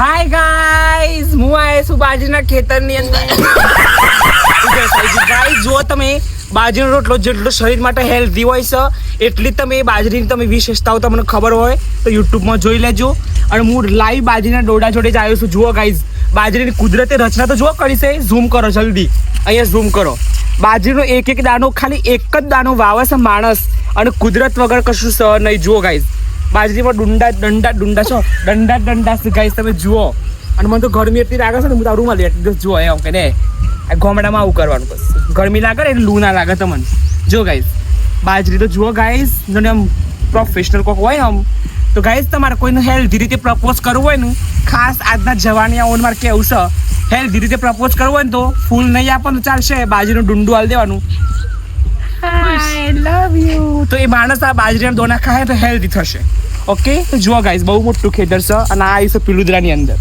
Hi guys, હું આયો છું બાજરીના ખેતરની અંદર. ગાઈઝ જો તમે બાજરીનો રોટલો જેટલો શરીર માટે હેલ્ધી હોય છે એટલી તમે બાજરીની તમે વિશેષતાઓ તમને ખબર હોય તો યુટ્યુબમાં જોઈ લેજો. અને હું લાઈવ બાજરીના ડોડા જોડે જ આવ્યો છું. જુઓ ગાઈઝ, બાજરીની કુદરતી રચના તો જુઓ કરી છે. ઝૂમ કરો જલ્દી, અહીંયા ઝૂમ કરો. બાજરીનો એક એક દાણો, ખાલી એક જ દાણો વાવે છે માણસ, અને કુદરત વગર કશું છે નહીં. જુઓ ગાઈઝ, બાજરીમાં ડંડા છે ગાઈઝ, તમે જુઓ. અને મને તો ગરમી એટલી લાગે છે ને, હું તારું લેટ જુઓ એમ કે ને ગામડામાં આવું કરવાનું. બસ ગરમી લાગે ને એટલે લૂ ના લાગે તમને. જો ગાઈઝ બાજરી તો જુઓ ગાઈઝ, આમ પ્રોફેશનલ કોક હોય આમ તો ગાઈઝ તમારે કોઈને હેલ્ધી રીતે પ્રપોઝ કરવું હોય ને, ખાસ આજના જવાનિયાઓને મારે કેવું છે, હેલ્ધી રીતે પ્રપોઝ કરવું હોય ને તો ફૂલ નહીં આપવાનું ચાલશે, બાજરીનું ડુંડું હાલ દેવાનું. આઈ લવ યુ. તો એ માણસ આ બાજરીના દોના ખાય તો હેલ્ધી થશે. ઓકે, તો જુઓ ગાઈઝ બહુ મોટું ખેતર છે અને આ આવી છે પિલુદરાની અંદર.